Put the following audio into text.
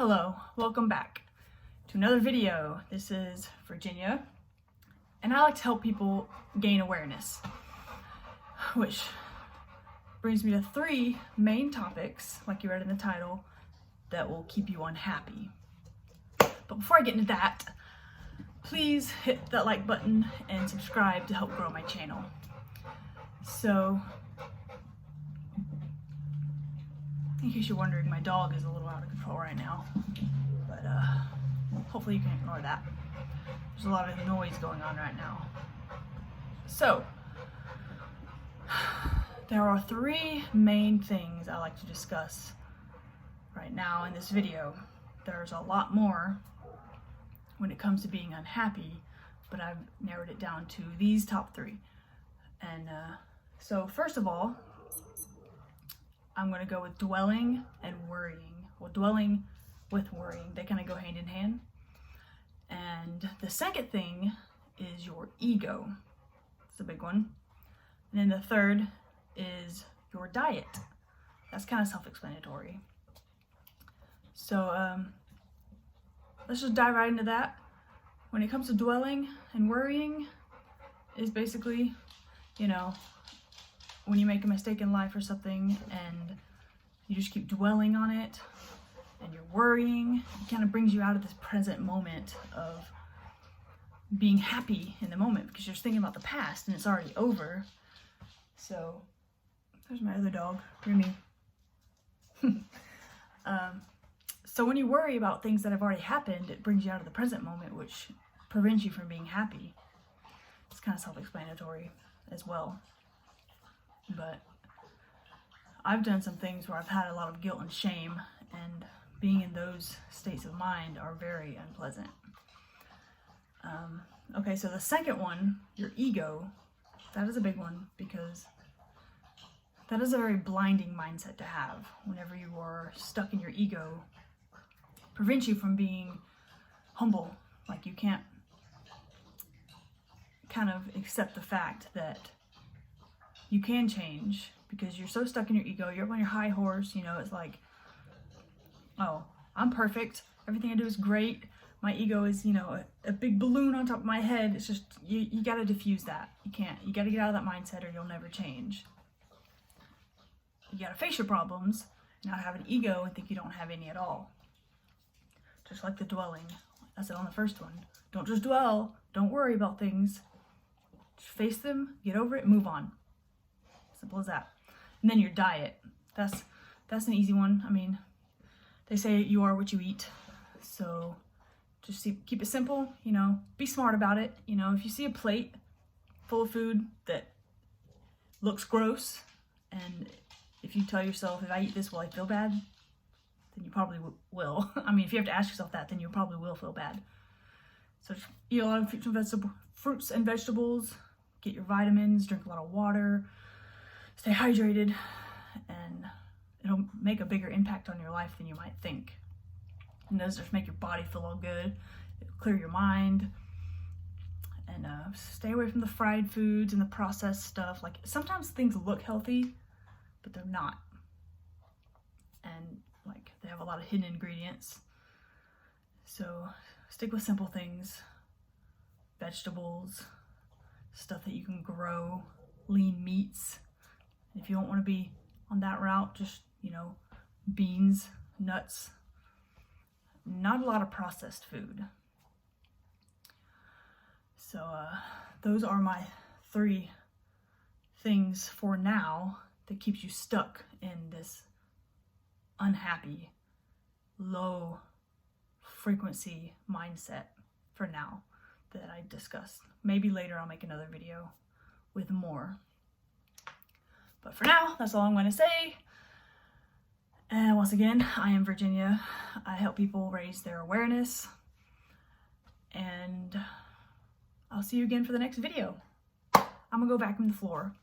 Hello, welcome back to another video. This is Virginia, and I like to help people gain awareness, which brings me to 3 main topics, like you read in the title, that will keep you unhappy. But before I get into that, please hit that like button and subscribe to help grow my channel. So, in case you're wondering, my dog is a little out of control right now, but hopefully you can ignore that. There's a lot of noise going on right now. So, there are 3 main things I like to discuss right now in this video. There's a lot more when it comes to being unhappy, but I've narrowed it down to these top 3. And so first of all, I'm going to go with dwelling and worrying. Well, dwelling with worrying, they kind of go hand in hand. And the second thing is your ego. It's a big one. And then the third is your diet. That's kind of self-explanatory. So let's just dive right into that. When it comes to dwelling and worrying, is basically, when you make a mistake in life or something and you just keep dwelling on it and you're worrying, it kind of brings you out of this present moment of being happy in the moment because you're just thinking about the past and it's already over. So, there's my other dog, Remy. So when you worry about things that have already happened, it brings you out of the present moment, which prevents you from being happy. It's kind of self-explanatory as well. But I've done some things where I've had a lot of guilt and shame, and being in those states of mind are very unpleasant. Okay, so the second one, your ego, that is a big one because that is a very blinding mindset to have. Whenever you are stuck in your ego, it prevents you from being humble. Like you can't kind of accept the fact that you can change because you're so stuck in your ego. You're up on your high horse, it's like, oh, I'm perfect. Everything I do is great. My ego is, a big balloon on top of my head. It's just, you got to diffuse that. You got to get out of that mindset or you'll never change. You got to face your problems, not have an ego and think you don't have any at all. Just like the dwelling. I said on the first one. Don't just dwell. Don't worry about things. Just face them, get over it, move on. Simple as that. And then your diet. That's an easy one. I mean, they say you are what you eat. So just keep it simple, be smart about it. If you see a plate full of food that looks gross, and if you tell yourself, if I eat this, will I feel bad? Then you probably will. I mean, if you have to ask yourself that, then you probably will feel bad. So just eat a lot of fruits and vegetables, get your vitamins, drink a lot of water, stay hydrated, and it'll make a bigger impact on your life than you might think. It does just make your body feel all good. It'll clear your mind. And stay away from the fried foods and the processed stuff. Like, sometimes things look healthy, but they're not. And, they have a lot of hidden ingredients. So, stick with simple things. Vegetables, stuff that you can grow, lean meats. If you don't want to be on that route, just, beans, nuts. Not a lot of processed food. So, those are my 3 things for now that keeps you stuck in this unhappy, low frequency mindset for now that I discussed. Maybe later I'll make another video with more. But for now, that's all I'm going to say. And once again, I am Virginia. I help people raise their awareness. And I'll see you again for the next video. I'm going to go vacuum the floor.